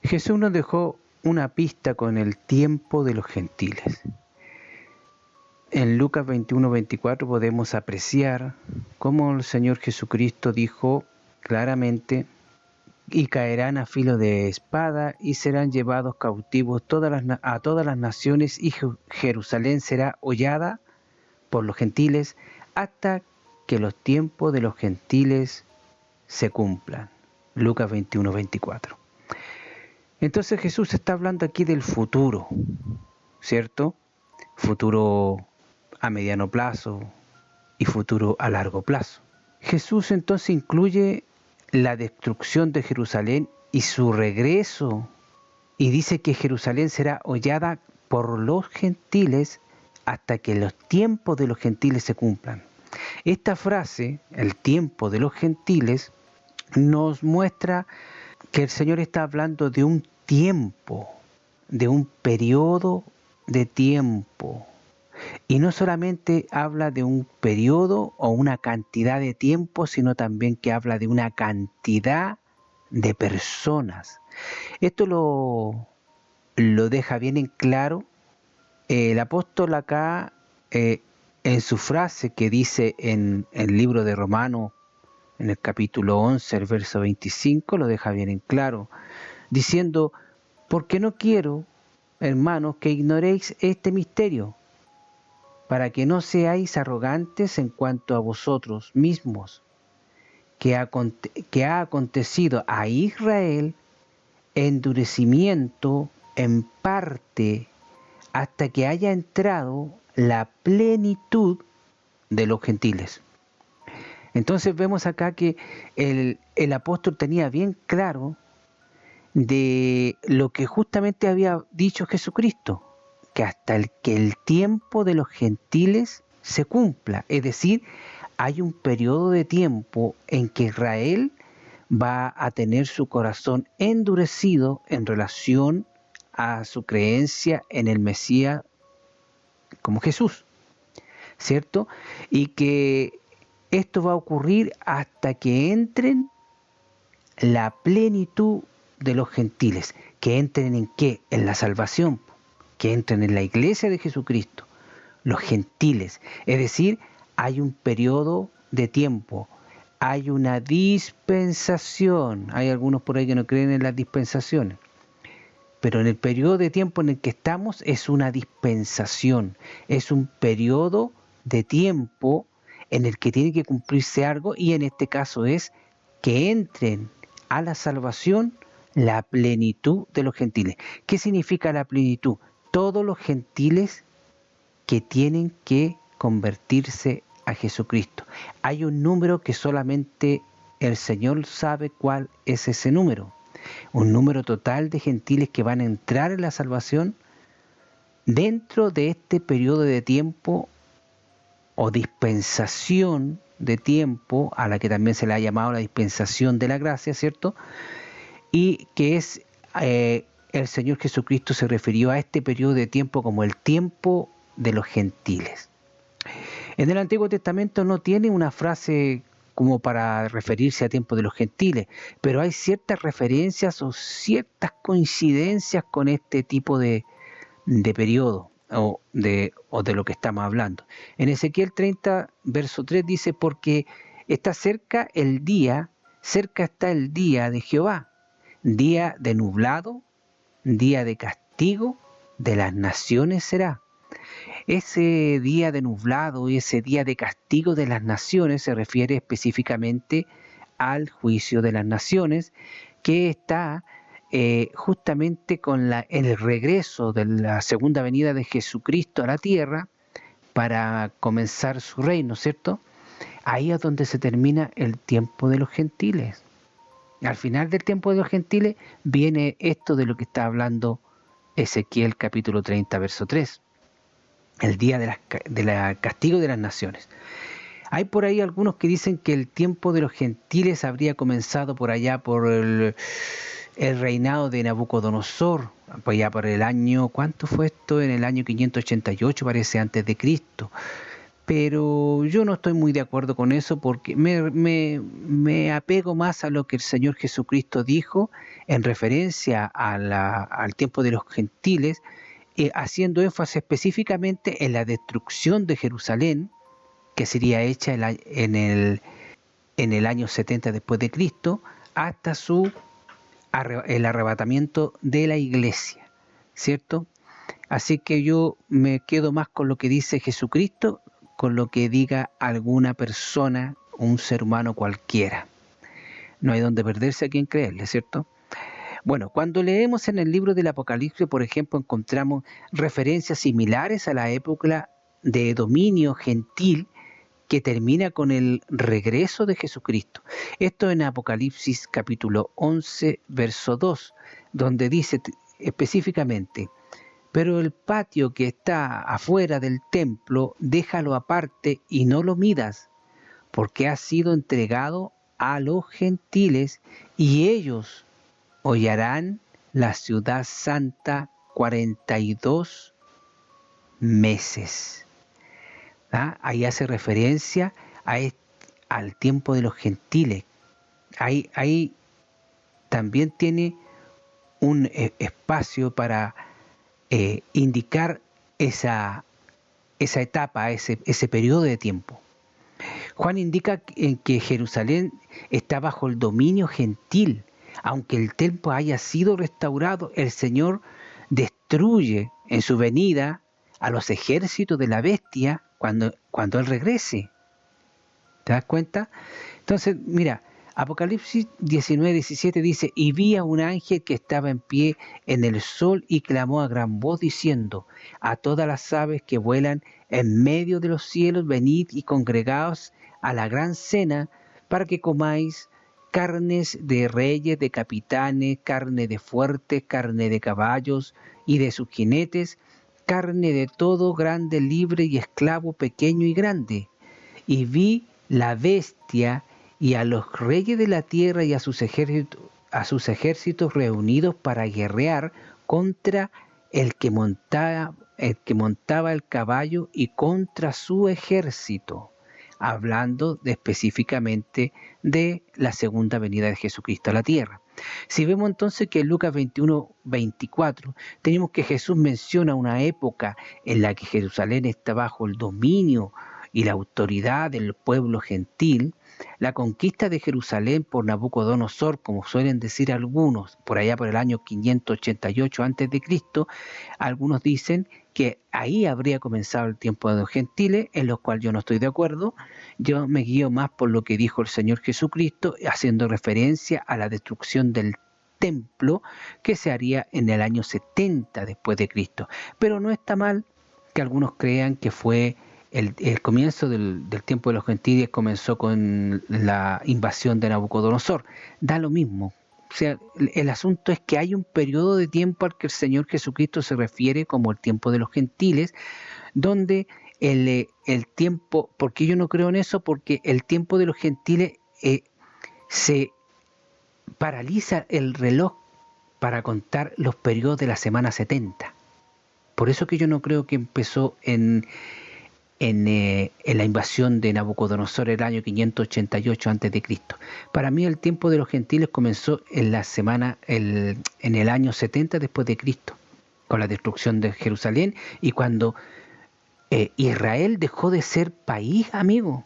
Jesús nos dejó una pista con el tiempo de los gentiles. En Lucas 21-24 podemos apreciar cómo el Señor Jesucristo dijo claramente: y caerán a filo de espada y serán llevados cautivos a todas las naciones, y Jerusalén será hollada por los gentiles hasta que los tiempos de los gentiles se cumplan. Lucas 21-24. Entonces Jesús está hablando aquí del futuro, ¿cierto? Futuro a mediano plazo y futuro a largo plazo. Jesús entonces incluye la destrucción de Jerusalén y su regreso, y dice que Jerusalén será hollada por los gentiles hasta que los tiempos de los gentiles se cumplan. Esta frase, el tiempo de los gentiles, nos muestra que el Señor está hablando de un tiempo, de un periodo de tiempo. Y no solamente habla de un periodo o una cantidad de tiempo, sino también que habla de una cantidad de personas. Esto lo deja bien en claro el apóstol acá, en su frase que dice en el libro de Romanos, en el capítulo 11, el verso 25, lo deja bien en claro, diciendo: porque no quiero, hermanos, que ignoréis este misterio, para que no seáis arrogantes en cuanto a vosotros mismos, que ha acontecido a Israel endurecimiento en parte hasta que haya entrado la plenitud de los gentiles. Entonces vemos acá que el apóstol tenía bien claro de lo que justamente había dicho Jesucristo, que hasta que el tiempo de los gentiles se cumpla, es decir, hay un periodo de tiempo en que Israel va a tener su corazón endurecido en relación a su creencia en el Mesías como Jesús, ¿cierto? Y que esto va a ocurrir hasta que entren la plenitud de los gentiles. ¿Que entren en qué? En la salvación, que entren en la iglesia de Jesucristo, los gentiles. Es decir, hay un periodo de tiempo, hay una dispensación. Hay algunos por ahí que no creen en las dispensaciones, pero en el periodo de tiempo en el que estamos es una dispensación, es un periodo de tiempo en el que tiene que cumplirse algo, y en este caso es que entren a la salvación la plenitud de los gentiles. ¿Qué significa la plenitud? Todos los gentiles que tienen que convertirse a Jesucristo. Hay un número que solamente el Señor sabe cuál es ese número. Un número total de gentiles que van a entrar en la salvación dentro de este periodo de tiempo o dispensación de tiempo, a la que también se le ha llamado la dispensación de la gracia, ¿cierto? Y que es, el Señor Jesucristo se refirió a este periodo de tiempo como el tiempo de los gentiles. En el Antiguo Testamento no tiene una frase como para referirse a tiempo de los gentiles, pero hay ciertas referencias o ciertas coincidencias con este tipo de periodo o de lo que estamos hablando. En Ezequiel 30, verso 3 dice: porque está cerca está el día de Jehová, día de nublado, día de castigo de las naciones será. Ese día de nublado y ese día de castigo de las naciones se refiere específicamente al juicio de las naciones, que está justamente en el regreso de la segunda venida de Jesucristo a la tierra para comenzar su reino, ¿cierto? Ahí es donde se termina el tiempo de los gentiles. Al final del tiempo de los gentiles viene esto de lo que está hablando Ezequiel capítulo 30, verso 3. El día de castigo de las naciones. Hay por ahí algunos que dicen que el tiempo de los gentiles habría comenzado por allá por el reinado de Nabucodonosor, pues ya por el año, ¿cuánto fue esto? En el año 588 parece, antes de Cristo. pero yo no estoy muy de acuerdo con eso porque me apego más a lo que el Señor Jesucristo dijo en referencia al tiempo de los gentiles, haciendo énfasis específicamente en la destrucción de Jerusalén, que sería hecha en el año 70 después de Cristo, hasta el arrebatamiento de la iglesia, ¿cierto? Así que yo me quedo más con lo que dice Jesucristo, con lo que diga alguna persona, un ser humano cualquiera. No hay donde perderse a quien creerle, ¿cierto? Bueno, cuando leemos en el libro del Apocalipsis, por ejemplo, encontramos referencias similares a la época de dominio gentil que termina con el regreso de Jesucristo. Esto en Apocalipsis capítulo 11, verso 2, donde dice específicamente: pero el patio que está afuera del templo, déjalo aparte y no lo midas, porque ha sido entregado a los gentiles y ellos hollarán la ciudad santa 42 meses. ¿Ah? Ahí hace referencia al tiempo de los gentiles. Ahí también tiene un espacio para indicar esa etapa, ese periodo de tiempo. Juan indica en que Jerusalén está bajo el dominio gentil. Aunque el templo haya sido restaurado, el Señor destruye en su venida a los ejércitos de la bestia cuando Él regrese. ¿Te das cuenta? Entonces, mira, Apocalipsis 19:17 dice: y vi a un ángel que estaba en pie en el sol y clamó a gran voz diciendo a todas las aves que vuelan en medio de los cielos: venid y congregaos a la gran cena para que comáis carnes de reyes, de capitanes, carne de fuertes, carne de caballos y de sus jinetes, carne de todo, grande, libre y esclavo, pequeño y grande. Y vi la bestia y a los reyes de la tierra y a sus ejércitos reunidos para guerrear contra el que montaba el caballo y contra su ejército, hablando específicamente de la segunda venida de Jesucristo a la tierra. Si vemos entonces que en Lucas 21:24 tenemos que Jesús menciona una época en la que Jerusalén está bajo el dominio y la autoridad del pueblo gentil, la conquista de Jerusalén por Nabucodonosor, como suelen decir algunos, por allá por el año 588 a.C., algunos dicen que ahí habría comenzado el tiempo de los gentiles, en lo cual yo no estoy de acuerdo. Yo me guío más por lo que dijo el Señor Jesucristo, haciendo referencia a la destrucción del templo que se haría en el año 70 después de Cristo. Pero no está mal que algunos crean que fue el comienzo del tiempo de los gentiles comenzó con la invasión de Nabucodonosor. Da lo mismo. O sea, el asunto es que hay un periodo de tiempo al que el Señor Jesucristo se refiere como el tiempo de los gentiles, donde el tiempo, porque yo no creo en eso, porque el tiempo de los gentiles se paraliza el reloj para contar los periodos de la semana 70. Por eso que yo no creo que empezó en la invasión de Nabucodonosor el año 588 a.C. Para mí el tiempo de los gentiles comenzó en el año 70 después de Cristo, con la destrucción de Jerusalén y cuando Israel dejó de ser país, amigo.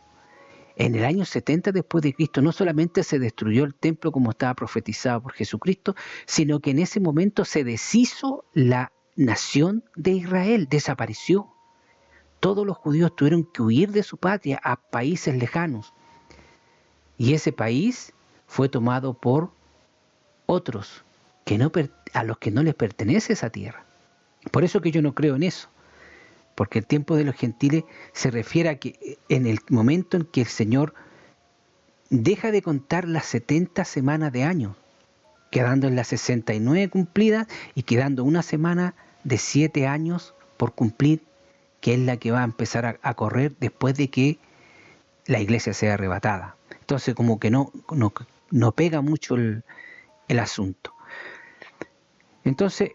En el año 70 después de Cristo no solamente se destruyó el templo como estaba profetizado por Jesucristo, sino que en ese momento se deshizo la nación de Israel, desapareció. Todos los judíos tuvieron que huir de su patria a países lejanos. Y ese país fue tomado por otros a los que no les pertenece esa tierra. Por eso que yo no creo en eso. Porque el tiempo de los gentiles se refiere a que en el momento en que el Señor deja de contar las 70 semanas de año, quedando en las 69 cumplidas y quedando una semana de 7 años por cumplir, que es la que va a empezar a correr después de que la iglesia sea arrebatada. Entonces como que no pega mucho el asunto. Entonces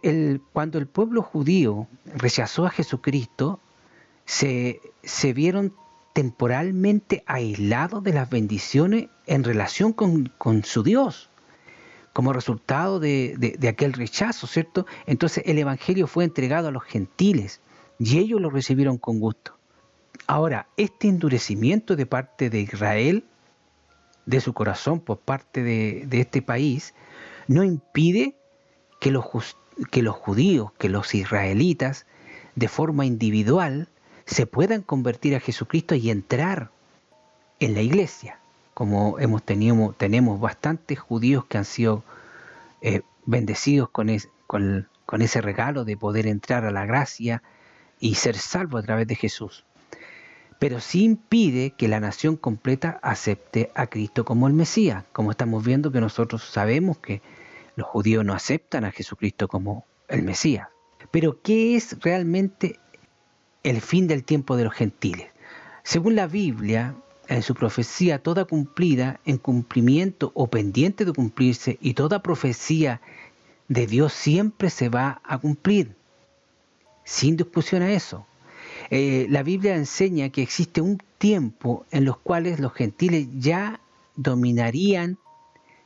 cuando el pueblo judío rechazó a Jesucristo, se vieron temporalmente aislados de las bendiciones en relación con su Dios, como resultado de aquel rechazo, ¿cierto? Entonces el Evangelio fue entregado a los gentiles y ellos lo recibieron con gusto. Ahora, este endurecimiento de parte de Israel, de su corazón por parte de este país, no impide que que los judíos, que los israelitas, de forma individual, se puedan convertir a Jesucristo y entrar en la iglesia. Como tenemos bastantes judíos que han sido bendecidos con ese regalo de poder entrar a la gracia y ser salvos a través de Jesús. Pero sí impide que la nación completa acepte a Cristo como el Mesías, como estamos viendo que nosotros sabemos que los judíos no aceptan a Jesucristo como el Mesías. Pero ¿qué es realmente el fin del tiempo de los gentiles? Según la Biblia, en su profecía toda cumplida, en cumplimiento o pendiente de cumplirse, y toda profecía de Dios siempre se va a cumplir, sin discusión a eso. La Biblia enseña que existe un tiempo en los cuales los gentiles ya dominarían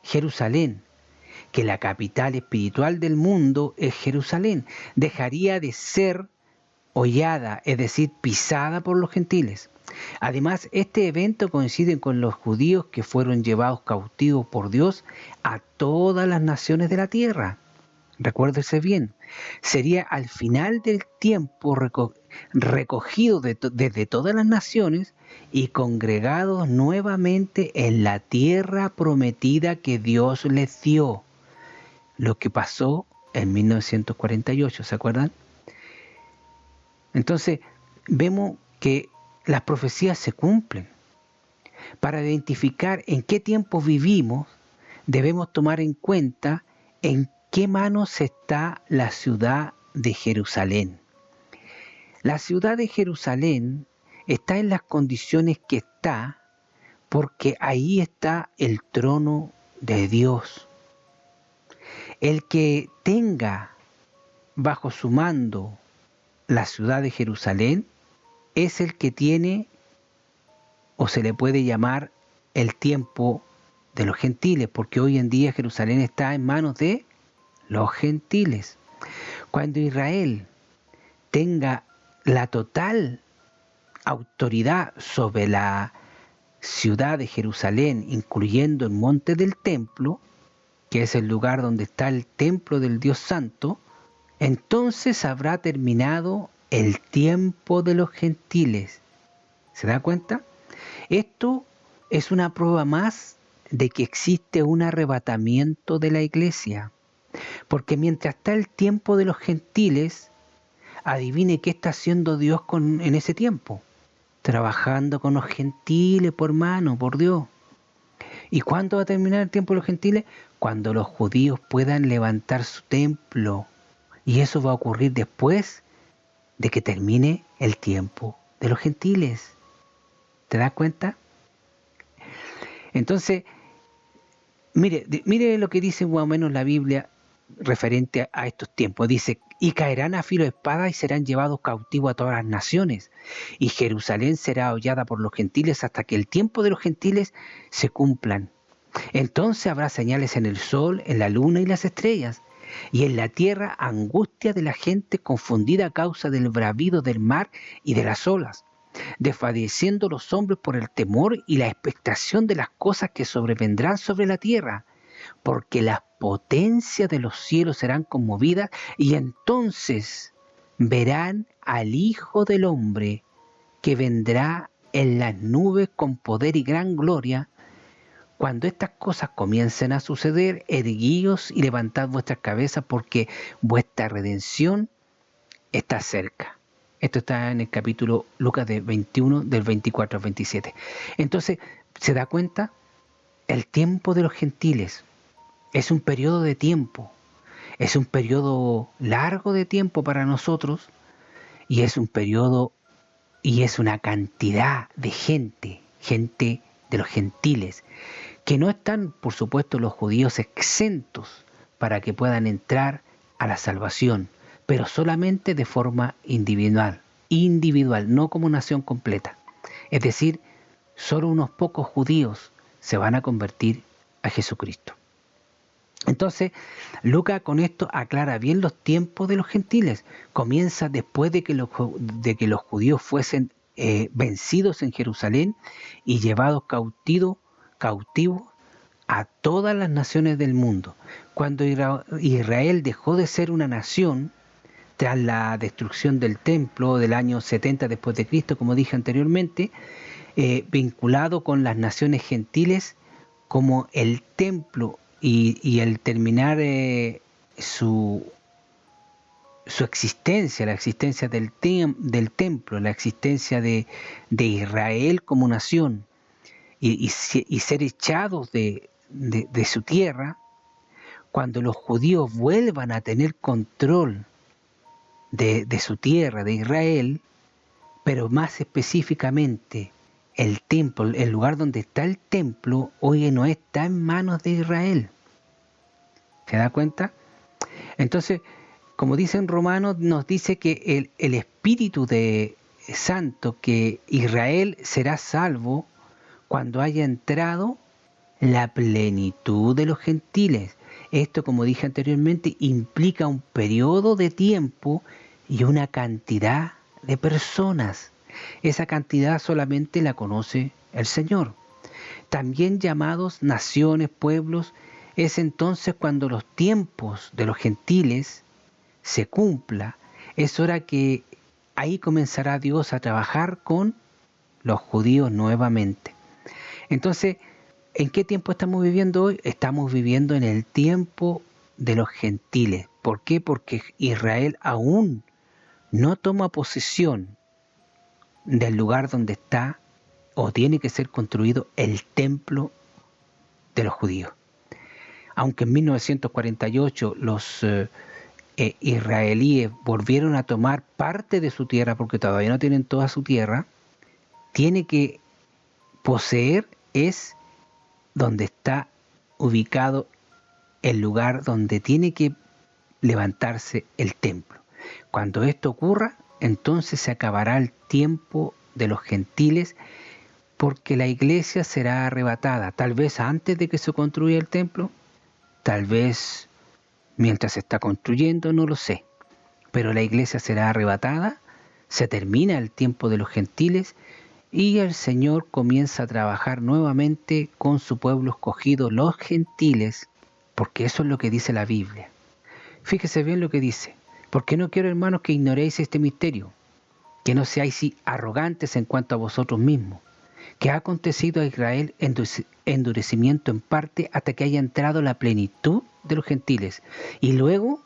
Jerusalén, que la capital espiritual del mundo es Jerusalén, dejaría de ser hollada, es decir, pisada por los gentiles. Además, este evento coincide con los judíos que fueron llevados cautivos por Dios a todas las naciones de la tierra. Recuérdese bien, sería al final del tiempo recogidos desde todas las naciones y congregados nuevamente en la tierra prometida que Dios les dio. Lo que pasó en 1948, ¿se acuerdan? Entonces, vemos que las profecías se cumplen. Para identificar en qué tiempo vivimos, debemos tomar en cuenta en qué manos está la ciudad de Jerusalén. La ciudad de Jerusalén está en las condiciones que está porque ahí está el trono de Dios. El que tenga bajo su mando la ciudad de Jerusalén es el que tiene, o se le puede llamar, el tiempo de los gentiles, porque hoy en día Jerusalén está en manos de los gentiles. Cuando Israel tenga la total autoridad sobre la ciudad de Jerusalén, incluyendo el monte del templo, que es el lugar donde está el templo del Dios Santo, entonces habrá terminado el tiempo de los gentiles. ¿Se da cuenta? Esto es una prueba más de que existe un arrebatamiento de la iglesia. Porque mientras está el tiempo de los gentiles, adivine qué está haciendo Dios en ese tiempo. Trabajando con los gentiles, por mano, por Dios. ¿Y cuándo va a terminar el tiempo de los gentiles? Cuando los judíos puedan levantar su templo. Y eso va a ocurrir después de que termine el tiempo de los gentiles. ¿Te das cuenta? Entonces, mire lo que dice más o menos la Biblia referente a estos tiempos. Dice, y caerán a filo de espada y serán llevados cautivos a todas las naciones. Y Jerusalén será hollada por los gentiles hasta que el tiempo de los gentiles se cumplan. Entonces habrá señales en el sol, en la luna y las estrellas. Y en la tierra angustia de la gente confundida a causa del bravido del mar y de las olas, desfalleciendo los hombres por el temor y la expectación de las cosas que sobrevendrán sobre la tierra, porque las potencias de los cielos serán conmovidas y entonces verán al Hijo del Hombre que vendrá en las nubes con poder y gran gloria. Cuando estas cosas comiencen a suceder, erguíos y levantad vuestras cabezas porque vuestra redención está cerca. Esto está en el capítulo Lucas de 21, del 24 al 27. Entonces, ¿se da cuenta? El tiempo de los gentiles es un periodo de tiempo, es un periodo largo de tiempo para nosotros y es un periodo y es una cantidad de gente de los gentiles, que no están, por supuesto, los judíos exentos para que puedan entrar a la salvación, pero solamente de forma individual, no como nación completa. Es decir, solo unos pocos judíos se van a convertir a Jesucristo. Entonces, Lucas con esto aclara bien los tiempos de los gentiles. Comienza después de que los judíos fuesen vencidos en Jerusalén y llevados cautivos a todas las naciones del mundo. Cuando Israel dejó de ser una nación, tras la destrucción del templo del año 70 después de Cristo, como dije anteriormente, vinculado con las naciones gentiles, como el templo y el terminar su existencia, la existencia del templo, la existencia de Israel como nación, y ser echados de su tierra, cuando los judíos vuelvan a tener control de su tierra, de Israel, pero más específicamente el templo, el lugar donde está el templo, hoy no está en manos de Israel. ¿Se da cuenta? Entonces, como dice en Romanos, nos dice que el Espíritu de Santo, que Israel será salvo cuando haya entrado la plenitud de los gentiles. Esto, como dije anteriormente, implica un periodo de tiempo y una cantidad de personas. Esa cantidad solamente la conoce el Señor. También llamados naciones, pueblos, es entonces cuando los tiempos de los gentiles se cumpla. Es hora que ahí comenzará Dios a trabajar con los judíos nuevamente. Entonces, ¿en qué tiempo estamos viviendo hoy? Estamos viviendo en el tiempo de los gentiles. ¿Por qué? Porque Israel aún no toma posesión del lugar donde está o tiene que ser construido el templo de los judíos. Aunque en 1948 los israelíes volvieron a tomar parte de su tierra, porque todavía no tienen toda su tierra, tiene que poseer es donde está ubicado el lugar donde tiene que levantarse el templo. Cuando esto ocurra, entonces se acabará el tiempo de los gentiles, porque la iglesia será arrebatada, tal vez antes de que se construya el templo, tal vez mientras se está construyendo, no lo sé, pero la iglesia será arrebatada, se termina el tiempo de los gentiles y el Señor comienza a trabajar nuevamente con su pueblo escogido, los gentiles, porque eso es lo que dice la Biblia. Fíjese bien lo que dice, porque no quiero, hermanos, que ignoréis este misterio, que no seáis arrogantes en cuanto a vosotros mismos, que ha acontecido a Israel endurecimiento en parte hasta que haya entrado la plenitud de los gentiles, y luego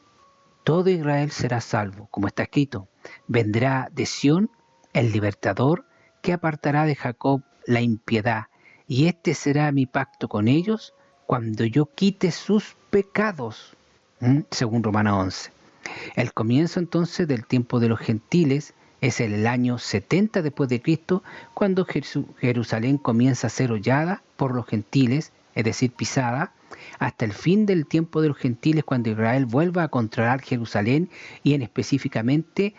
todo Israel será salvo, como está escrito, vendrá de Sión el libertador, que apartará de Jacob la impiedad, y este será mi pacto con ellos cuando yo quite sus pecados. Según Romanos 11. El comienzo entonces del tiempo de los gentiles es el año 70 después de Cristo, cuando Jerusalén comienza a ser hollada por los gentiles, es decir, pisada, hasta el fin del tiempo de los gentiles, cuando Israel vuelva a controlar Jerusalén y en específicamente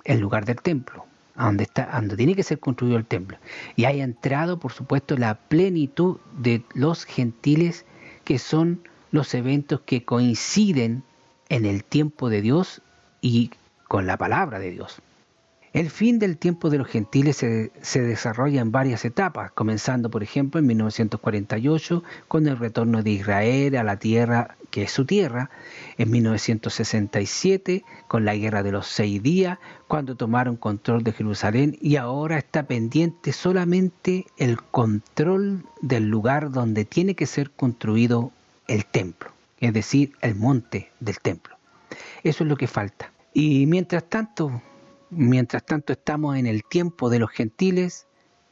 el lugar del templo, donde tiene que ser construido el templo, y haya entrado, por supuesto, la plenitud de los gentiles, que son los eventos que coinciden en el tiempo de Dios y con la palabra de Dios. El fin del tiempo de los gentiles se desarrolla en varias etapas, comenzando por ejemplo en 1948 con el retorno de Israel a la tierra que es su tierra, en 1967 con la guerra de los 6 días, cuando tomaron control de Jerusalén, y ahora está pendiente solamente el control del lugar donde tiene que ser construido el templo, es decir, el monte del templo. Eso es lo que falta. Y mientras tanto estamos en el tiempo de los gentiles,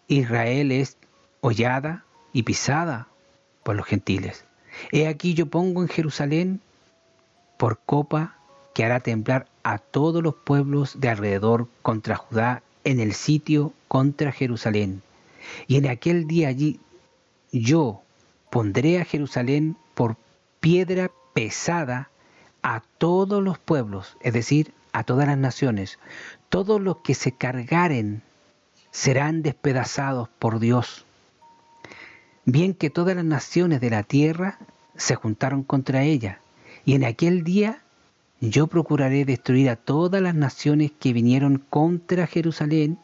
Israel es hollada y pisada por los gentiles. He aquí yo pongo en Jerusalén por copa que hará temblar a todos los pueblos de alrededor contra Judá en el sitio contra Jerusalén. Y en aquel día allí yo pondré a Jerusalén por piedra pesada a todos los pueblos, es decir, a todas las naciones. Todos los que se cargaren serán despedazados por Dios. Bien que todas las naciones de la tierra se juntaron contra ella, y en aquel día yo procuraré destruir a todas las naciones que vinieron contra Jerusalén,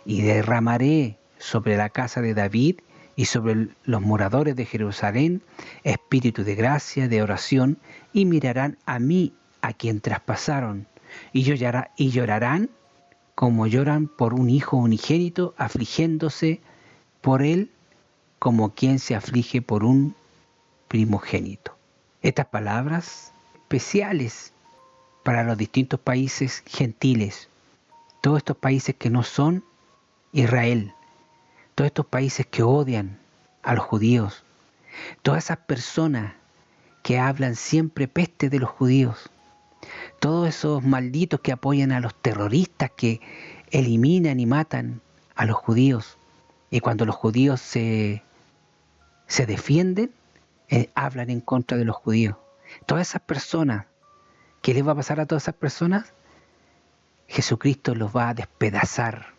y derramaré sobre la casa de David y sobre los moradores de Jerusalén espíritu de gracia, de oración, y mirarán a mí, a quien traspasaron, y llorarán como lloran por un hijo unigénito, afligiéndose por él como quien se aflige por un primogénito. Estas palabras especiales para los distintos países gentiles, todos estos países que no son Israel, todos estos países que odian a los judíos, todas esas personas que hablan siempre peste de los judíos, todos esos malditos que apoyan a los terroristas que eliminan y matan a los judíos, y cuando los judíos se defienden, hablan en contra de los judíos. Todas esas personas, ¿qué les va a pasar a todas esas personas? Jesucristo los va a despedazar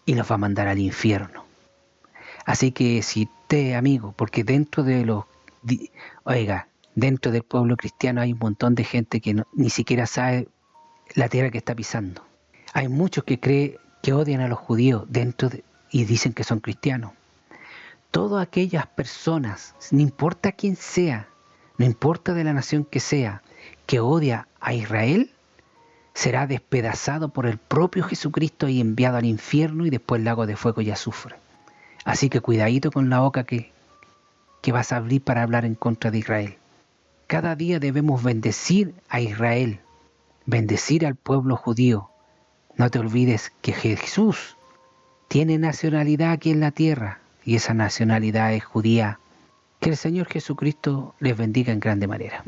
y los va a mandar al infierno. Así que si usted, amigo, porque dentro del pueblo cristiano hay un montón de gente que ni siquiera sabe la tierra que está pisando. Hay muchos que odian a los judíos y dicen que son cristianos. Todas aquellas personas, no importa quién sea, no importa de la nación que sea, que odia a Israel, será despedazado por el propio Jesucristo y enviado al infierno y después al lago de fuego y azufre. Así que cuidadito con la boca que vas a abrir para hablar en contra de Israel. Cada día debemos bendecir a Israel, bendecir al pueblo judío. No te olvides que Jesús tiene nacionalidad aquí en la tierra y esa nacionalidad es judía. Que el Señor Jesucristo les bendiga en grande manera.